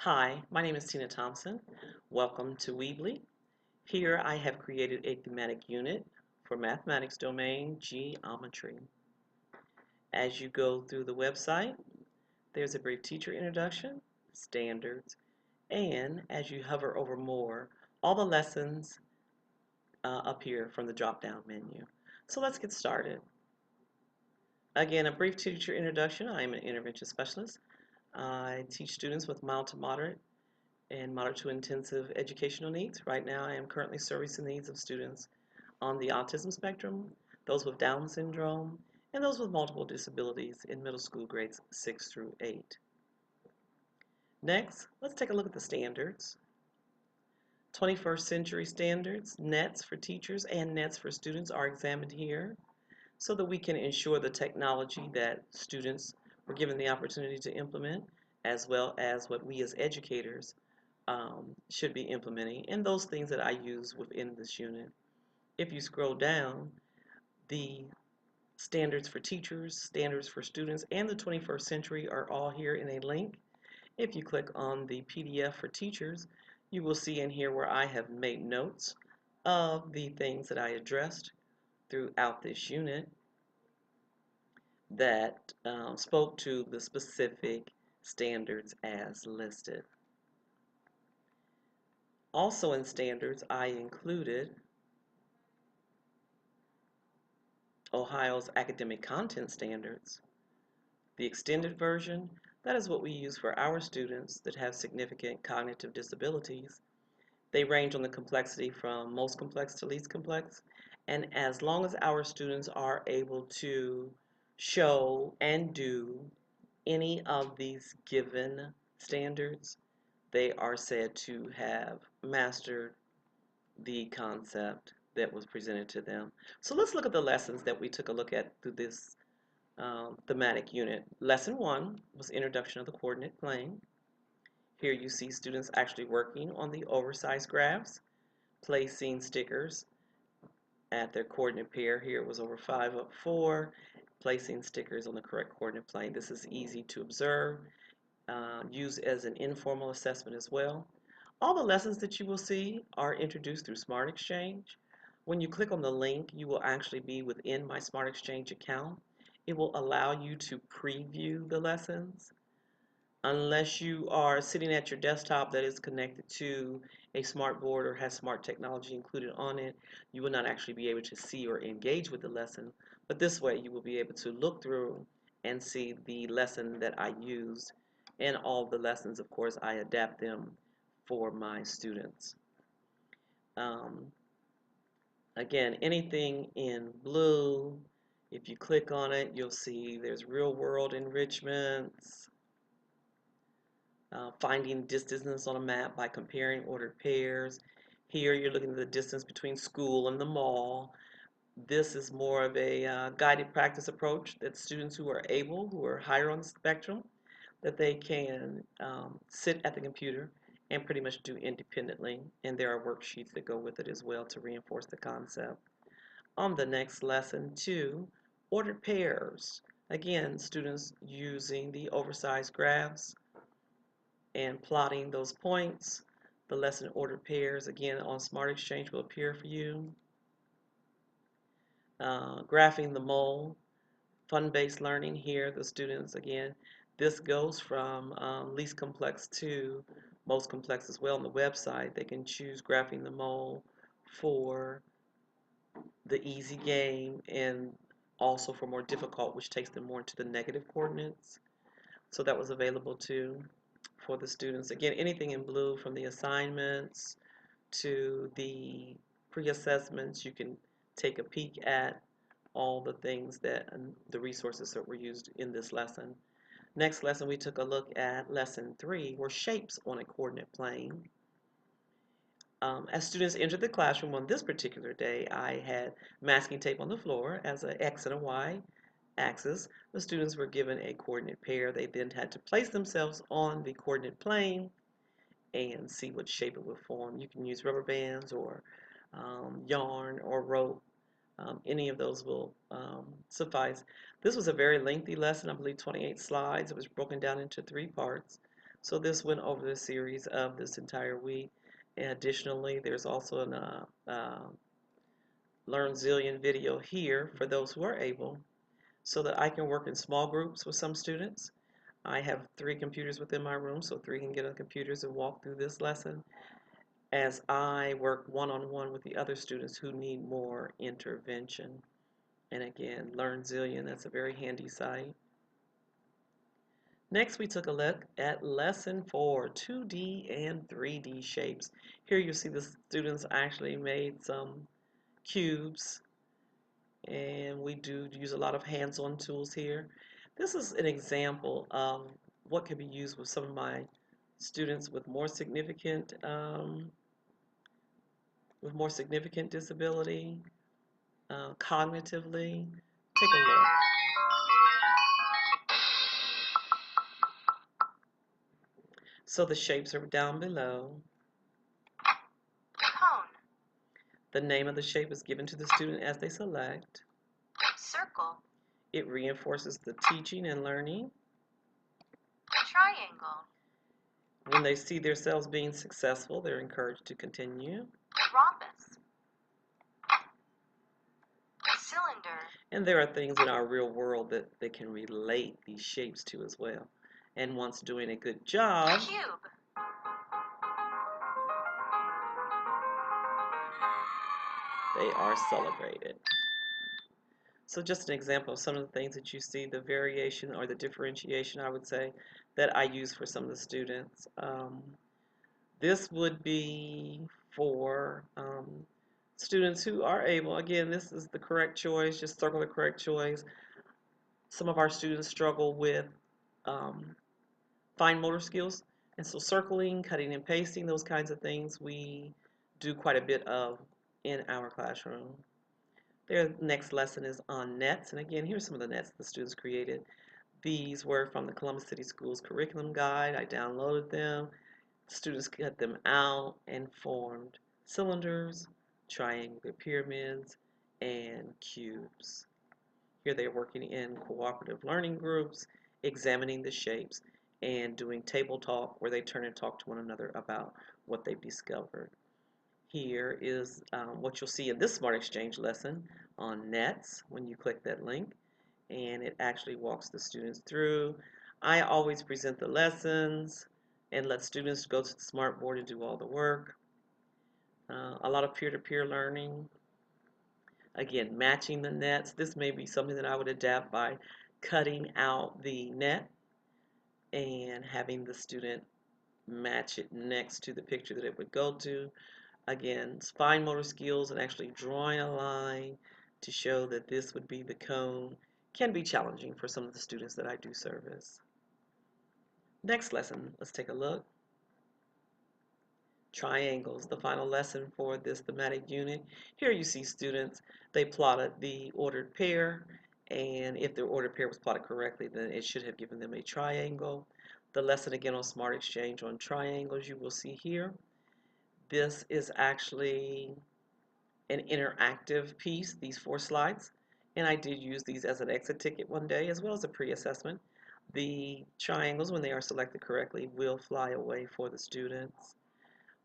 Hi, my name is Tina Thompson. Welcome to Weebly. Here I have created a thematic unit for mathematics domain geometry. As you go through the website, there's a brief teacher introduction, standards, and as you hover over more, all the lessons appear from the drop-down menu. So let's get started. Again, a brief teacher introduction. I am an intervention specialist. I teach students with mild to moderate and moderate to intensive educational needs. Right now, I am currently servicing the needs of students on the autism spectrum, those with Down syndrome, and those with multiple disabilities in middle school grades 6 through 8. Next, let's take a look at the standards. 21st century standards, NETs for teachers and NETs for students are examined here so that we can ensure the technology that students were given the opportunity to implement, as well as what we as educators should be implementing, and those things that I use within this unit. If you scroll down, the standards for teachers, standards for students, and the 21st century are all here in a link. If you click on the PDF for teachers, you will see in here where I have made notes of the things that I addressed throughout this unit that spoke to the specific standards as listed. Also in standards, I included Ohio's academic content standards. The extended version, that is what we use for our students that have significant cognitive disabilities. They range on the complexity from most complex to least complex. And as long as our students are able to show and do any of these given standards, they are said to have mastered the concept that was presented to them. So let's look at the lessons that we took a look at through this thematic unit. Lesson 1 was Introduction of the Coordinate Plane. Here you see students actually working on the oversized graphs, placing stickers at their coordinate pair. Here it was over 5 up 4, placing stickers on the correct coordinate plane. This is easy to observe, used as an informal assessment as well. All the lessons that you will see are introduced through Smart Exchange. When you click on the link, you will actually be within my Smart Exchange account. It will allow you to preview the lessons. Unless you are sitting at your desktop that is connected to a smart board or has smart technology included on it, you will not actually be able to see or engage with the lesson. But this way you will be able to look through and see the lesson that I used. And all the lessons, of course, I adapt them for my students. Um, Again, anything in blue, if you click on it, you'll see there's real world enrichments. Finding distance on a map by comparing ordered pairs. Here you're looking at the distance between school and the mall. This is more of a guided practice approach that students who are able, who are higher on the spectrum, that they can sit at the computer and pretty much do independently. And there are worksheets that go with it as well to reinforce the concept. On the next lesson, 2, ordered pairs. Again, students using the oversized graphs and plotting those points. The lesson ordered pairs, again, on Smart Exchange will appear for you. Graphing the mole, fun-based learning here, the students, again, this goes from least complex to most complex as well on the website. They can choose graphing the mole for the easy game and also for more difficult, which takes them more into the negative coordinates. So that was available too for the students. Again, anything in blue from the assignments to the pre-assessments, you can take a peek at all the things that the resources that were used in this lesson. Next lesson, we took a look at lesson 3, were shapes on a coordinate plane. As students entered the classroom on this particular day, I had masking tape on the floor as an X and a Y axis. The students were given a coordinate pair. They then had to place themselves on the coordinate plane and see what shape it would form. You can use rubber bands or yarn or rope. Any of those will suffice. This was a very lengthy lesson, I believe 28 slides. It was broken down into 3 parts. So this went over the series of this entire week. And additionally, there's also an Learn Zillion video here for those who are able, so that I can work in small groups with some students. I have 3 computers within my room, so 3 can get on computers and walk through this lesson as I work one-on-one with the other students who need more intervention. And again, Learn Zillion, that's a very handy site. Next, we took a look at lesson 4, 2D and 3D shapes. Here you see the students actually made some cubes, and we do use a lot of hands-on tools here. This is an example of what can be used with some of my students with more significant disability, cognitively. Take a look. So the shapes are down below. Cone. The name of the shape is given to the student as they select. Circle. It reinforces the teaching and learning. Triangle. When they see themselves being successful, they're encouraged to continue. Rhombus. Cylinder. And there are things in our real world that they can relate these shapes to as well. And once doing a good job, Cube. they are celebrated. So just an example of some of the things that you see, the variation or the differentiation, I would say, that I use for some of the students. This would be for students who are able, again, this is the correct choice, just circle the correct choice. Some of our students struggle with fine motor skills, and so circling, cutting and pasting, those kinds of things we do quite a bit of in our classroom. Their next lesson is on nets, and again, here's some of the nets the students created. These were from the Columbus City Schools curriculum guide. I downloaded them. Students cut them out and formed cylinders, triangular pyramids, and cubes. Here they're working in cooperative learning groups, examining the shapes, and doing table talk where they turn and talk to one another about what they've discovered. Here is what you'll see in this Smart Exchange lesson on nets when you click that link, and it actually walks the students through. I always present the lessons and let students go to the Smartboard and do all the work. A lot of peer-to-peer learning. Again, matching the nets. This may be something that I would adapt by cutting out the net and having the student match it next to the picture that it would go to. Again, fine motor skills and actually drawing a line to show that this would be the cone can be challenging for some of the students that I do service. Next lesson, let's take a look. Triangles, the final lesson for this thematic unit. Here you see students, they plotted the ordered pair, and if their ordered pair was plotted correctly, then it should have given them a triangle. The lesson again on Smart Exchange on triangles you will see here. This is actually an interactive piece, these 4 slides, and I did use these as an exit ticket one day as well as a pre-assessment. The triangles, when they are selected correctly, will fly away for the students.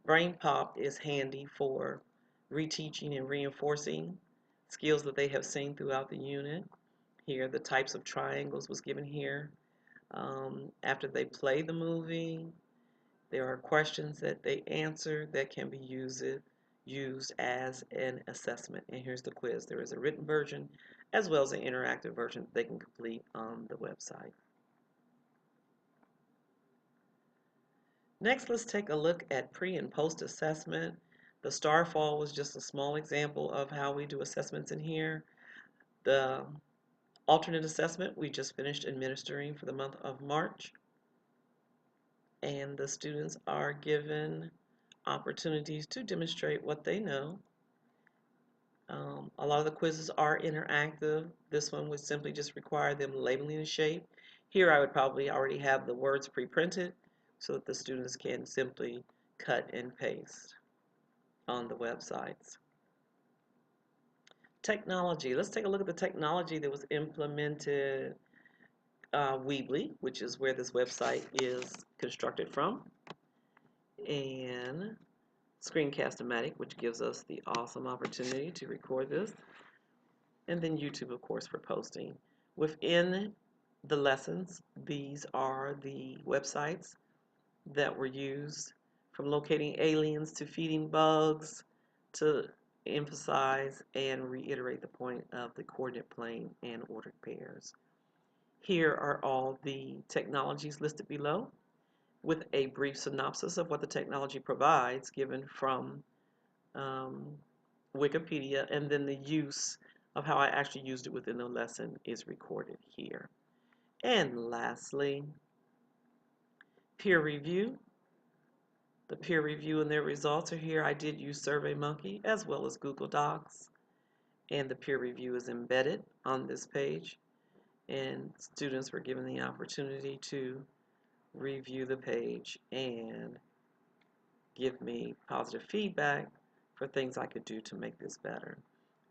BrainPop is handy for reteaching and reinforcing skills that they have seen throughout the unit. Here, the types of triangles was given here. After they play the movie, there are questions that they answer that can be used as an assessment. And here's the quiz. There is a written version as well as an interactive version that they can complete on the website. Next, let's take a look at pre and post assessment. The Starfall was just a small example of how we do assessments in here. The alternate assessment we just finished administering for the month of March. And the students are given opportunities to demonstrate what they know. A lot of the quizzes are interactive. This one would simply just require them labeling a shape. Here I would probably already have the words pre-printed so that the students can simply cut and paste on the websites. Technology. Let's take a look at the technology that was implemented. Weebly, which is where this website is constructed from, and Screencast-O-Matic, which gives us the awesome opportunity to record this, and then YouTube, of course, for posting. Within the lessons, these are the websites that were used, from locating aliens to feeding bugs, to emphasize and reiterate the point of the coordinate plane and ordered pairs. Here are all the technologies listed below, with a brief synopsis of what the technology provides given from Wikipedia, and then the use of how I actually used it within the lesson is recorded here. And lastly, peer review. The peer review and their results are here. I did use SurveyMonkey as well as Google Docs, and the peer review is embedded on this page, and students were given the opportunity to review the page and give me positive feedback for things I could do to make this better.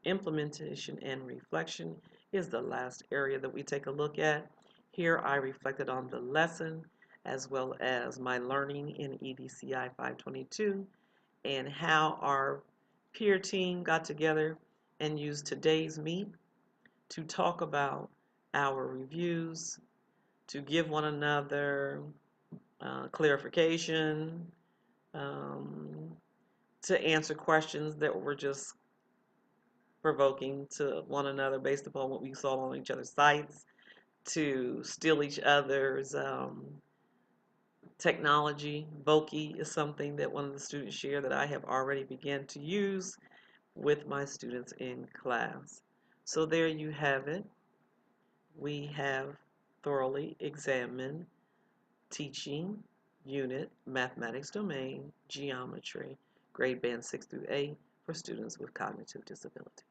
Implementation and reflection is the last area that we take a look at. Here I reflected on the lesson as well as my learning in EDCI 522 and how our peer team got together and used today's meet to talk about our reviews, to give one another clarification, to answer questions that were just provoking to one another based upon what we saw on each other's sites, to steal each other's technology. Voki is something that one of the students shared that I have already begun to use with my students in class. So there you have it. We have thoroughly examined teaching unit, mathematics domain, geometry, grade band 6 through 8 for students with cognitive disabilities.